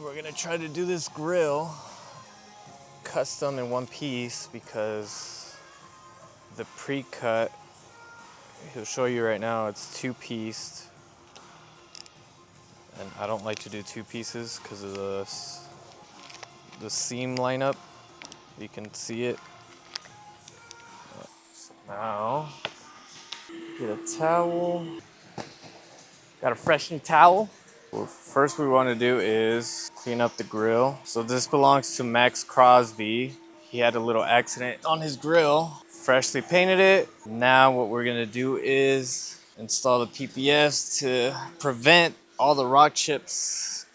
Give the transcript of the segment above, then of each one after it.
We're gonna try to do this grill custom in one piece because the pre-cut, he'll show you right now, it's two-pieced. And I don't like to do two pieces because of the seam lineup. You can see it. Now, get a towel. Got a freshen towel. Well, first we want to do is clean up the grill. So this belongs to Max Crosby. He had a little accident on his grill. Freshly painted it. Now what we're gonna do is install the PPFs to prevent all the rock chips,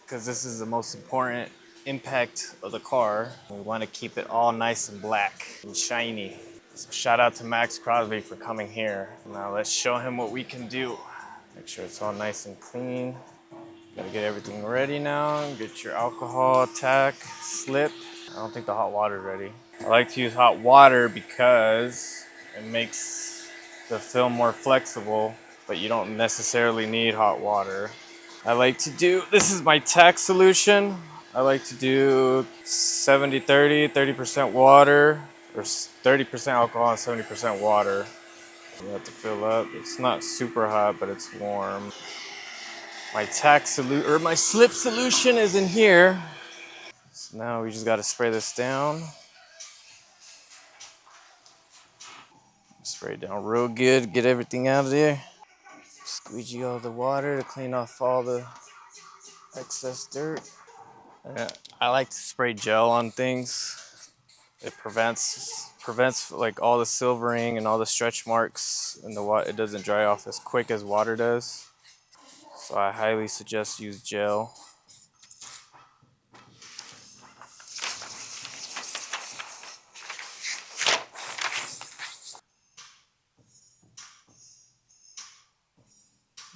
because this is the most important impact of the car. We want to keep it all nice and black and shiny. So shout out to Max Crosby for coming here. Now let's show him what we can do. Make sure it's all nice and clean. Gotta get everything ready now. Get your alcohol, tack, slip. I don't think the hot water's ready. I like to use hot water because it makes the film more flexible, but you don't necessarily need hot water. I like to do, this is my tack solution. I like to do 70-30, 30% water, or 30% alcohol and 70% water. You have to fill up. It's not super hot, but it's warm. My my slip solution is in here. So now we just gotta spray this down. Spray it down real good, get everything out of there. Squeegee all the water to clean off all the excess dirt. I like to spray gel on things. It prevents like all the silvering and all the stretch marks, and it doesn't dry off as quick as water does. So I highly suggest use gel.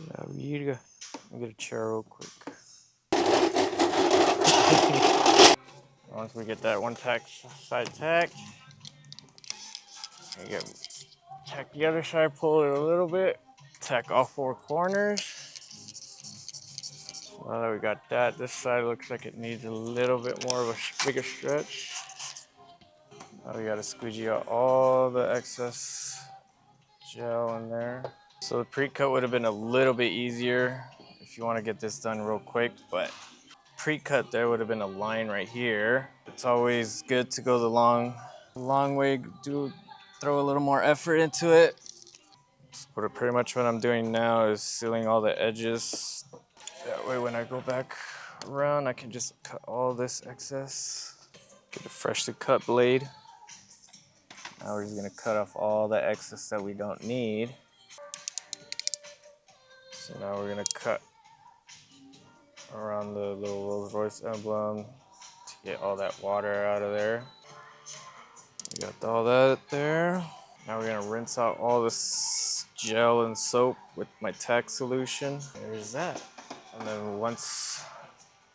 Now you go. I'll get a chair real quick. Once we get that one side tacked, tack the other side, pull it a little bit, tack all four corners. Now that we got that, this side looks like it needs a little bit more of a bigger stretch. Now we gotta squeegee out all the excess gel in there. So the pre-cut would have been a little bit easier if you want to get this done real quick, but pre-cut there would have been a line right here. It's always good to go the long way, throw a little more effort into it. But pretty much what I'm doing now is sealing all the edges. That way when I go back around, I can just cut all this excess. Get a freshly cut blade. Now we're just gonna cut off all the excess that we don't need. So now we're gonna cut around the little Rolls-Royce emblem to get all that water out of there. We got all that there. Now we're gonna rinse out all this gel and soap with my tack solution. There's that. And then once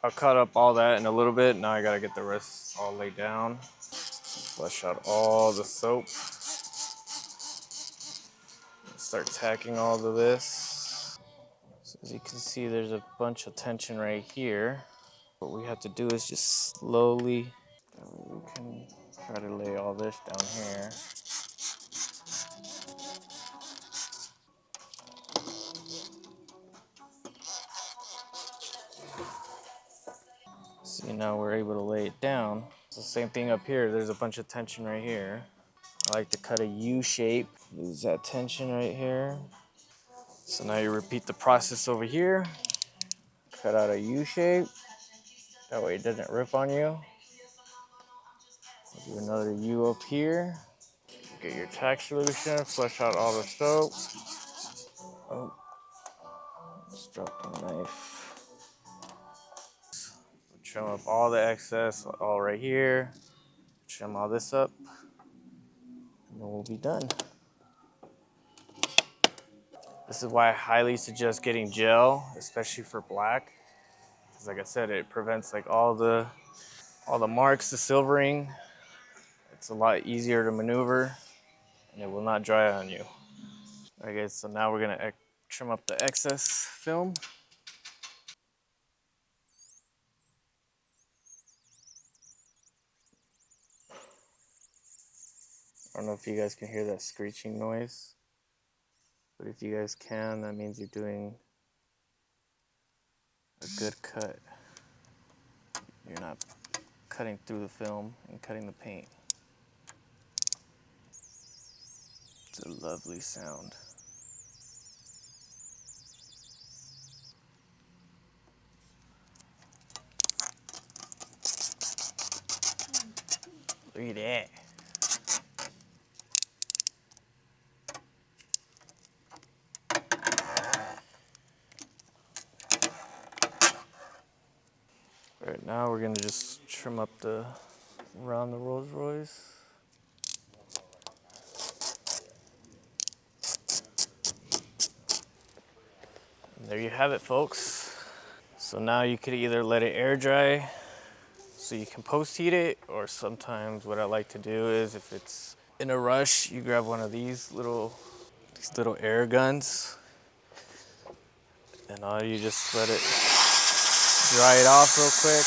I'll cut up all that in a little bit, now I gotta get the rest all laid down. Flush out all the soap. Start tacking all of this. So as you can see, there's a bunch of tension right here. What we have to do is just slowly, we can try to lay all this down here. See, now we're able to lay it down. It's the same thing up here. There's a bunch of tension right here. I like to cut a U shape. Lose that tension right here. So now you repeat the process over here. Cut out a U shape. That way it doesn't rip on you. Do another U up here. Get your tack solution, flush out all the soap. Oh, just dropped the knife. Trim up all the excess, all right here. Trim all this up, and then we'll be done. This is why I highly suggest getting gel, especially for black. Because like I said, it prevents like all the marks, the silvering. It's a lot easier to maneuver, and it will not dry on you. All right guys, so now we're gonna trim up the excess film. I don't know if you guys can hear that screeching noise, but if you guys can, that means you're doing a good cut. You're not cutting through the film and cutting the paint. It's a lovely sound. Look at that. All right, now we're gonna just trim up around the Rolls-Royce. And there you have it, folks. So now you could either let it air dry so you can post heat it, or sometimes what I like to do is if it's in a rush, you grab one of these little air guns, and all you just let it dry it off real quick.